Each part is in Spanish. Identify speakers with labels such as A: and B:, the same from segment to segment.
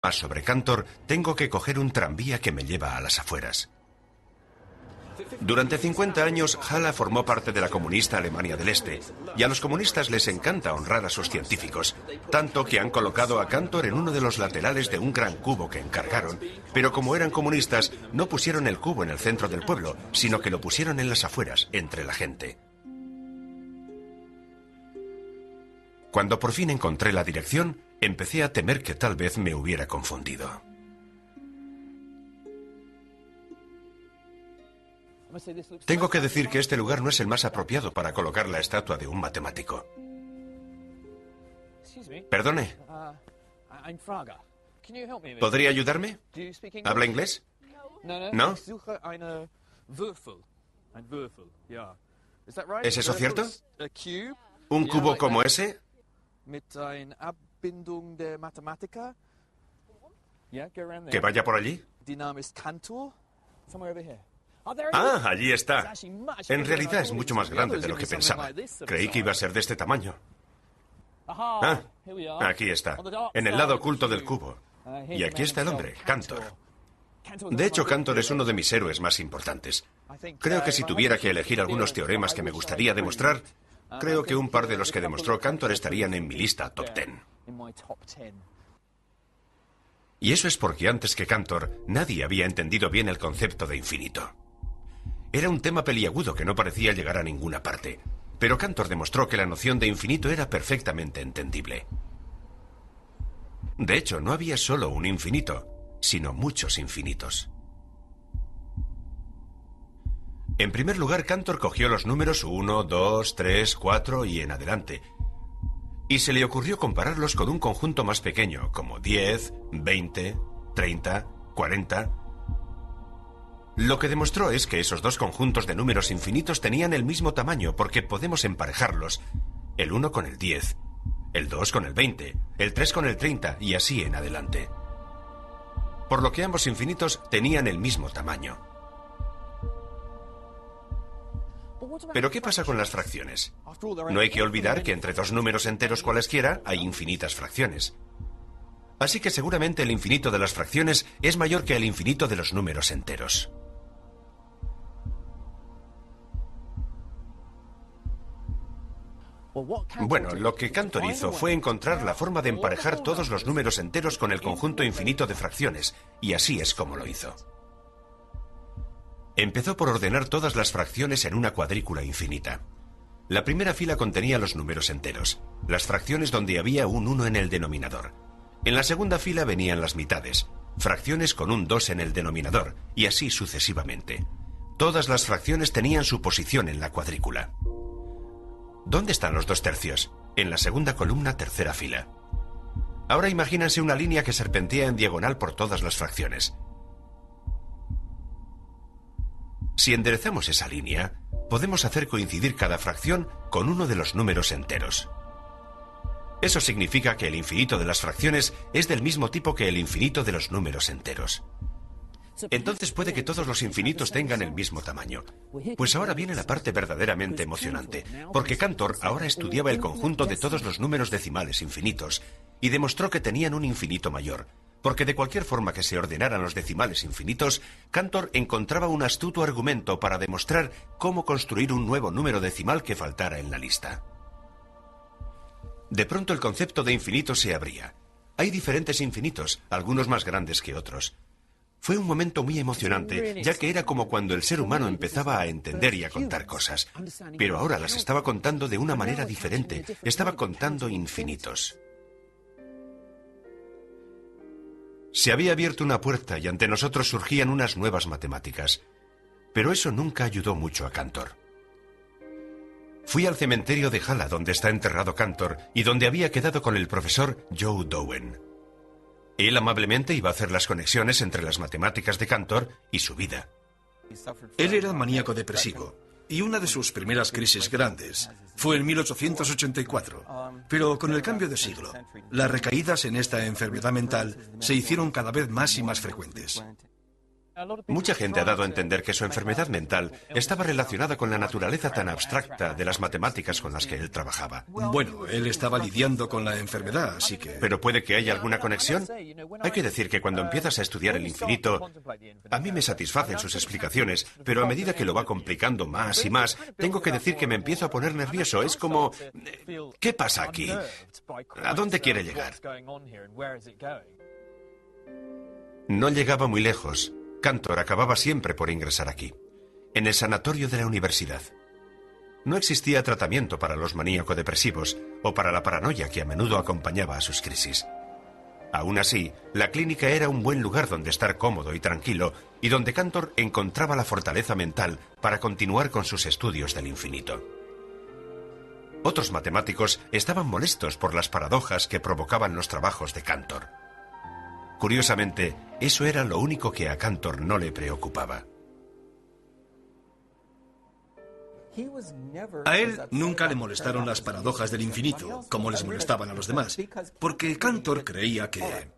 A: más sobre Cantor, tengo que coger un tranvía que me lleva a las afueras. Durante 50 años, Halle formó parte de la comunista Alemania del Este, y a los comunistas les encanta honrar a sus científicos, tanto que han colocado a Cantor en uno de los laterales de un gran cubo que encargaron, pero como eran comunistas, no pusieron el cubo en el centro del pueblo, sino que lo pusieron en las afueras, entre la gente. Cuando por fin encontré la dirección, empecé a temer que tal vez me hubiera confundido. Tengo que decir que este lugar no es el más apropiado para colocar la estatua de un matemático. Perdone. ¿Podría ayudarme? ¿Habla inglés? ¿No? ¿Es eso cierto? ¿Un cubo como ese? ¿Que vaya por allí? Ah, allí está. En realidad es mucho más grande de lo que pensaba. Creí que iba a ser de este tamaño. Ah, aquí está, en el lado oculto del cubo. Y aquí está el hombre, Cantor. De hecho, Cantor es uno de mis héroes más importantes. Creo que si tuviera que elegir algunos teoremas que me gustaría demostrar, creo que un par de los que demostró Cantor estarían en mi lista top 10. Y eso es porque antes que Cantor, nadie había entendido bien el concepto de infinito. Era un tema peliagudo que no parecía llegar a ninguna parte, pero Cantor demostró que la noción de infinito era perfectamente entendible. De hecho, no había solo un infinito, sino muchos infinitos. En primer lugar, Cantor cogió los números 1, 2, 3, 4 y en adelante, y se le ocurrió compararlos con un conjunto más pequeño, como 10, 20, 30, 40... Lo que demostró es que esos dos conjuntos de números infinitos tenían el mismo tamaño porque podemos emparejarlos, el 1 con el 10, el 2 con el 20, el 3 con el 30 y así en adelante. Por lo que ambos infinitos tenían el mismo tamaño. Pero ¿qué pasa con las fracciones? No hay que olvidar que entre dos números enteros cualesquiera hay infinitas fracciones. Así que seguramente el infinito de las fracciones es mayor que el infinito de los números enteros. Bueno, lo que Cantor hizo fue encontrar la forma de emparejar todos los números enteros con el conjunto infinito de fracciones, y así es como lo hizo. Empezó por ordenar todas las fracciones en una cuadrícula infinita. La primera fila contenía los números enteros, las fracciones donde había un 1 en el denominador. En la segunda fila venían las mitades, fracciones con un 2 en el denominador, y así sucesivamente. Todas las fracciones tenían su posición en la cuadrícula. ¿Dónde están los 2/3? En la segunda columna, tercera fila. Ahora imagínense una línea que serpentea en diagonal por todas las fracciones. Si enderezamos esa línea, podemos hacer coincidir cada fracción con uno de los números enteros. Eso significa que el infinito de las fracciones es del mismo tipo que el infinito de los números enteros. Entonces puede que todos los infinitos tengan el mismo tamaño. Pues ahora viene la parte verdaderamente emocionante, porque Cantor ahora estudiaba el conjunto de todos los números decimales infinitos y demostró que tenían un infinito mayor, porque de cualquier forma que se ordenaran los decimales infinitos, Cantor encontraba un astuto argumento para demostrar cómo construir un nuevo número decimal que faltara en la lista. De pronto el concepto de infinito se abría. Hay diferentes infinitos, algunos más grandes que otros. Fue un momento muy emocionante, ya que era como cuando el ser humano empezaba a entender y a contar cosas. Pero ahora las estaba contando de una manera diferente. Estaba contando infinitos. Se había abierto una puerta y ante nosotros surgían unas nuevas matemáticas. Pero eso nunca ayudó mucho a Cantor. Fui al cementerio de Halle, donde está enterrado Cantor, y donde había quedado con el profesor Joe Dowen. Él amablemente iba a hacer las conexiones entre las matemáticas de Cantor y su vida.
B: Él era maníaco depresivo, y una de sus primeras crisis grandes fue en 1884. Pero con el cambio de siglo, las recaídas en esta enfermedad mental se hicieron cada vez más y más frecuentes.
A: Mucha gente ha dado a entender que su enfermedad mental estaba relacionada con la naturaleza tan abstracta de las matemáticas con las que él trabajaba.
B: Bueno, él estaba lidiando con la enfermedad, así que...
A: ¿Pero puede que haya alguna conexión? Hay que decir que cuando empiezas a estudiar el infinito, a mí me satisfacen sus explicaciones, pero a medida que lo va complicando más y más, tengo que decir que me empiezo a poner nervioso. Es como... ¿qué pasa aquí? ¿A dónde quiere llegar? No llegaba muy lejos. Cantor acababa siempre por ingresar aquí, en el sanatorio de la universidad. No existía tratamiento para los maníaco-depresivos o para la paranoia que a menudo acompañaba a sus crisis. Aún así, la clínica era un buen lugar donde estar cómodo y tranquilo y donde Cantor encontraba la fortaleza mental para continuar con sus estudios del infinito. Otros matemáticos estaban molestos por las paradojas que provocaban los trabajos de Cantor. Curiosamente, eso era lo único que a Cantor no le preocupaba.
B: A él nunca le molestaron las paradojas del infinito, como les molestaban a los demás, porque Cantor creía que...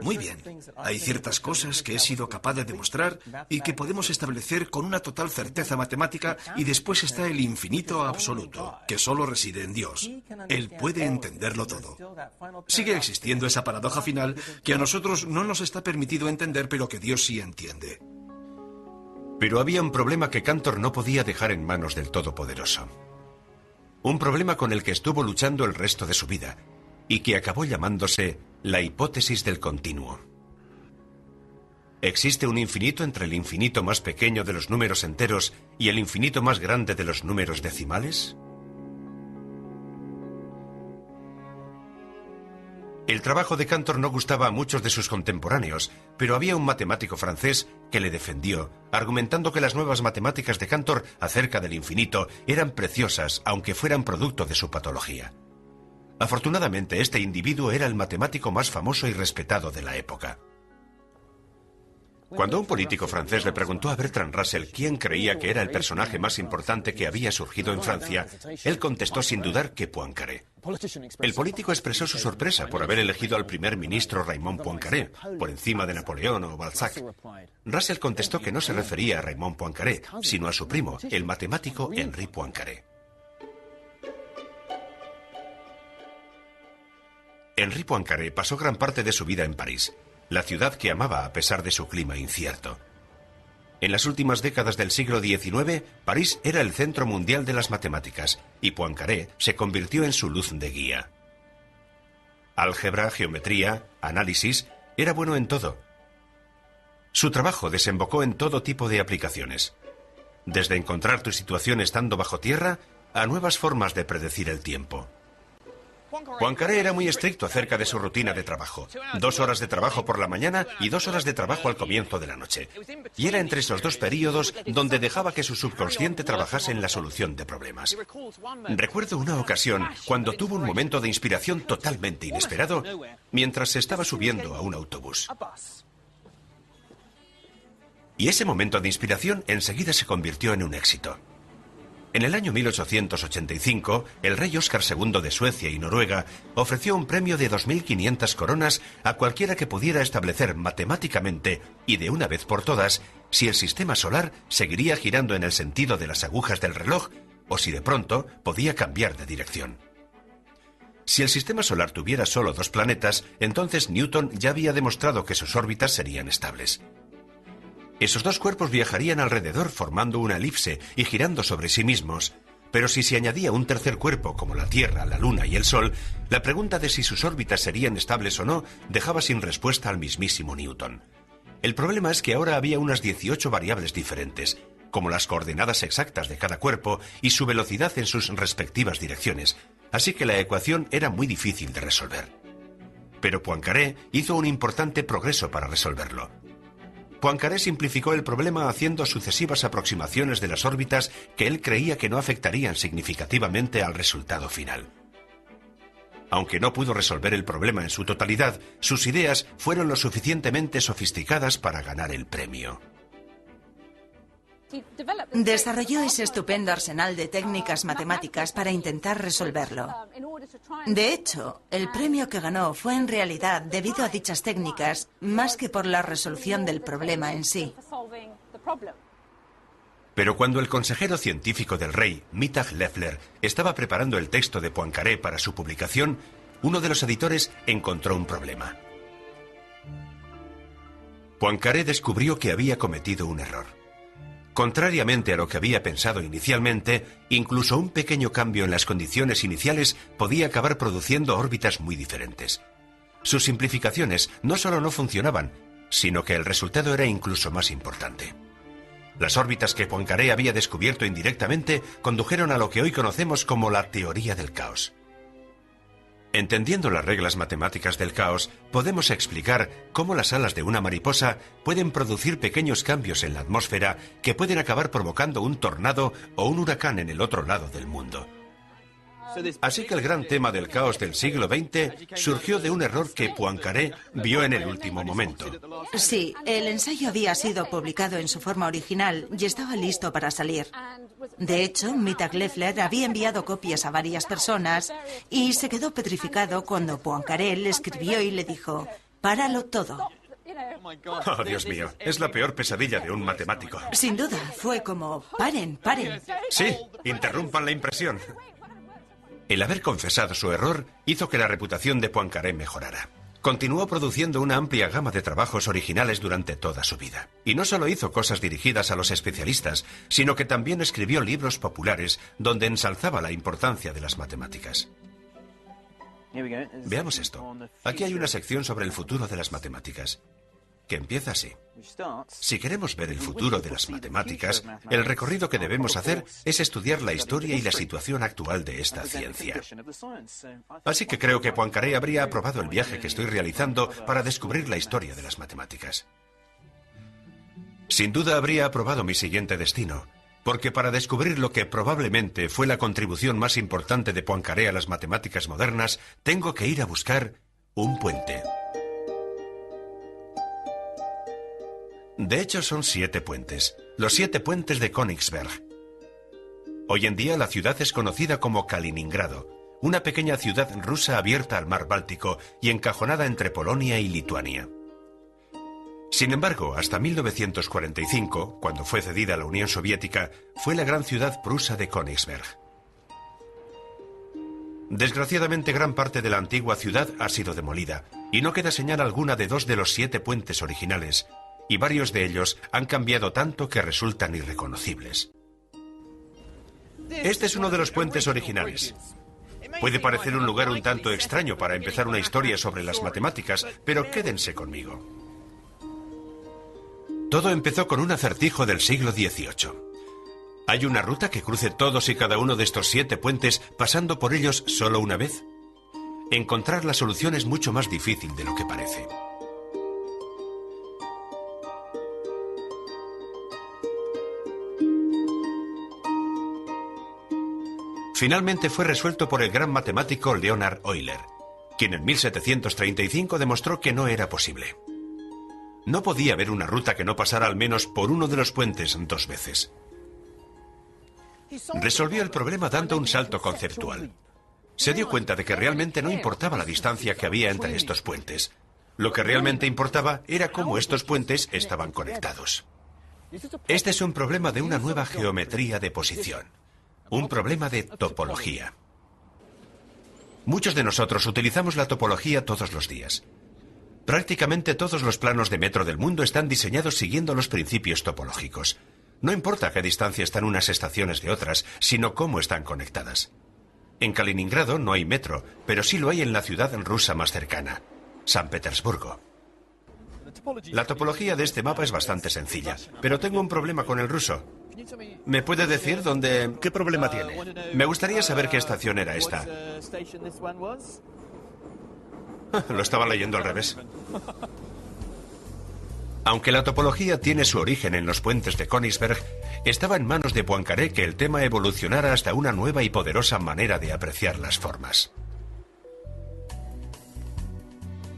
B: muy bien, hay ciertas cosas que he sido capaz de demostrar y que podemos establecer con una total certeza matemática, y después está el infinito absoluto, que solo reside en Dios. Él puede entenderlo todo. Sigue existiendo esa paradoja final que a nosotros no nos está permitido entender, pero que Dios sí entiende.
A: Pero había un problema que Cantor no podía dejar en manos del Todopoderoso. Un problema con el que estuvo luchando el resto de su vida y que acabó llamándose la hipótesis del continuo. ¿Existe un infinito entre el infinito más pequeño de los números enteros y el infinito más grande de los números decimales? El trabajo de Cantor no gustaba a muchos de sus contemporáneos, pero había un matemático francés que le defendió, argumentando que las nuevas matemáticas de Cantor acerca del infinito eran preciosas, aunque fueran producto de su patología. Afortunadamente, este individuo era el matemático más famoso y respetado de la época. Cuando un político francés le preguntó a Bertrand Russell quién creía que era el personaje más importante que había surgido en Francia, él contestó sin dudar que Poincaré. El político expresó su sorpresa por haber elegido al primer ministro Raymond Poincaré, por encima de Napoleón o Balzac. Russell contestó que no se refería a Raymond Poincaré, sino a su primo, el matemático Henri Poincaré. Henri Poincaré pasó gran parte de su vida en París, la ciudad que amaba a pesar de su clima incierto. En las últimas décadas del siglo XIX, París era el centro mundial de las matemáticas y Poincaré se convirtió en su luz de guía. Álgebra, geometría, análisis, era bueno en todo. Su trabajo desembocó en todo tipo de aplicaciones, desde encontrar tu situación estando bajo tierra a nuevas formas de predecir el tiempo. Poincaré era muy estricto acerca de su rutina de trabajo. 2 horas de trabajo por la mañana y 2 horas de trabajo al comienzo de la noche. Y era entre esos 2 períodos donde dejaba que su subconsciente trabajase en la solución de problemas. Recuerdo una ocasión cuando tuvo un momento de inspiración totalmente inesperado mientras se estaba subiendo a un autobús. Y ese momento de inspiración enseguida se convirtió en un éxito. En el año 1885, el rey Óscar II de Suecia y Noruega ofreció un premio de 2.500 coronas a cualquiera que pudiera establecer matemáticamente y de una vez por todas si el sistema solar seguiría girando en el sentido de las agujas del reloj o si de pronto podía cambiar de dirección. Si el sistema solar tuviera solo 2 planetas, entonces Newton ya había demostrado que sus órbitas serían estables. Esos 2 cuerpos viajarían alrededor formando una elipse y girando sobre sí mismos, pero si se añadía un tercer cuerpo como la Tierra, la Luna y el Sol, la pregunta de si sus órbitas serían estables o no dejaba sin respuesta al mismísimo Newton. El problema es que ahora había unas 18 variables diferentes, como las coordenadas exactas de cada cuerpo y su velocidad en sus respectivas direcciones, así que la ecuación era muy difícil de resolver. Pero Poincaré hizo un importante progreso para resolverlo. Poincaré simplificó el problema haciendo sucesivas aproximaciones de las órbitas que él creía que no afectarían significativamente al resultado final. Aunque no pudo resolver el problema en su totalidad, sus ideas fueron lo suficientemente sofisticadas para ganar el premio.
C: Desarrolló ese estupendo arsenal de técnicas matemáticas para intentar resolverlo. De hecho, el premio que ganó fue en realidad debido a dichas técnicas, más que por la resolución del problema en sí.
A: Pero cuando el consejero científico del rey, Mittag Leffler, estaba preparando el texto de Poincaré para su publicación, uno de los editores encontró un problema. Poincaré descubrió que había cometido un error. Contrariamente a lo que había pensado inicialmente, incluso un pequeño cambio en las condiciones iniciales podía acabar produciendo órbitas muy diferentes. Sus simplificaciones no solo no funcionaban, sino que el resultado era incluso más importante. Las órbitas que Poincaré había descubierto indirectamente condujeron a lo que hoy conocemos como la teoría del caos. Entendiendo las reglas matemáticas del caos, podemos explicar cómo las alas de una mariposa pueden producir pequeños cambios en la atmósfera que pueden acabar provocando un tornado o un huracán en el otro lado del mundo. Así que el gran tema del caos del siglo XX surgió de un error que Poincaré vio en el último momento.
C: Sí, el ensayo había sido publicado en su forma original y estaba listo para salir. De hecho, Mittag Leffler había enviado copias a varias personas y se quedó petrificado cuando Poincaré le escribió y le dijo: «Páralo todo».
A: Oh, Dios mío, es la peor pesadilla de un matemático.
C: Sin duda, fue como: «Paren, paren».
A: Sí, interrumpan la impresión. El haber confesado su error hizo que la reputación de Poincaré mejorara. Continuó produciendo una amplia gama de trabajos originales durante toda su vida. Y no solo hizo cosas dirigidas a los especialistas, sino que también escribió libros populares donde ensalzaba la importancia de las matemáticas. Veamos esto. Aquí hay una sección sobre el futuro de las matemáticas, que empieza así. Si queremos ver el futuro de las matemáticas, el recorrido que debemos hacer es estudiar la historia y la situación actual de esta ciencia. Así que creo que Poincaré habría aprobado el viaje que estoy realizando para descubrir la historia de las matemáticas. Sin duda habría aprobado mi siguiente destino, porque para descubrir lo que probablemente fue la contribución más importante de Poincaré a las matemáticas modernas, tengo que ir a buscar un puente. De hecho, son 7 puentes, los 7 puentes de Königsberg. Hoy en día la ciudad es conocida como Kaliningrado, una pequeña ciudad rusa abierta al mar Báltico y encajonada entre Polonia y Lituania. Sin embargo, hasta 1945, cuando fue cedida a la Unión Soviética, fue la gran ciudad prusa de Königsberg. Desgraciadamente, gran parte de la antigua ciudad ha sido demolida, y no queda señal alguna de 2 de los 7 puentes originales, y varios de ellos han cambiado tanto que resultan irreconocibles. Este es uno de los puentes originales. Puede parecer un lugar un tanto extraño para empezar una historia sobre las matemáticas, pero quédense conmigo. Todo empezó con un acertijo del siglo XVIII. ¿Hay una ruta que cruce todos y cada uno de estos 7 puentes pasando por ellos solo una vez? Encontrar la solución es mucho más difícil de lo que parece. Finalmente fue resuelto por el gran matemático Leonhard Euler, quien en 1735 demostró que no era posible. No podía haber una ruta que no pasara al menos por uno de los puentes 2 veces. Resolvió el problema dando un salto conceptual. Se dio cuenta de que realmente no importaba la distancia que había entre estos puentes. Lo que realmente importaba era cómo estos puentes estaban conectados. Este es un problema de una nueva geometría de posición. Un problema de topología. Muchos de nosotros utilizamos la topología todos los días. Prácticamente todos los planos de metro del mundo están diseñados siguiendo los principios topológicos. No importa a qué distancia están unas estaciones de otras, sino cómo están conectadas. En Kaliningrado no hay metro, pero sí lo hay en la ciudad rusa más cercana, San Petersburgo. La topología de este mapa es bastante sencilla, pero tengo un problema con el ruso. ¿Me puede decir dónde...?
D: ¿Qué problema tiene?
A: Me gustaría saber qué estación era esta. Lo estaba leyendo al revés. Aunque la topología tiene su origen en los puentes de Königsberg, estaba en manos de Poincaré que el tema evolucionara hasta una nueva y poderosa manera de apreciar las formas.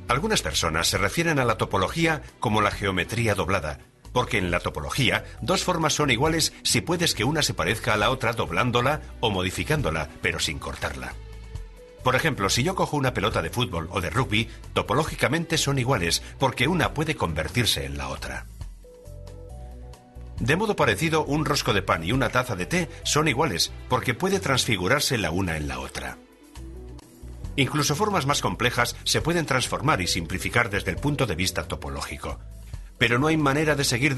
A: Algunas personas se refieren a la topología como la geometría doblada, porque en la topología 2 formas son iguales si puedes que una se parezca a la otra doblándola o modificándola, pero sin cortarla. Por ejemplo, si yo cojo una pelota de fútbol o de rugby, topológicamente son iguales, porque una puede convertirse en la otra. De modo parecido, un rosco de pan y una taza de té son iguales, porque puede transfigurarse la una en la otra. Incluso formas más complejas se pueden transformar y simplificar desde el punto de vista topológico. Pero no hay manera de seguir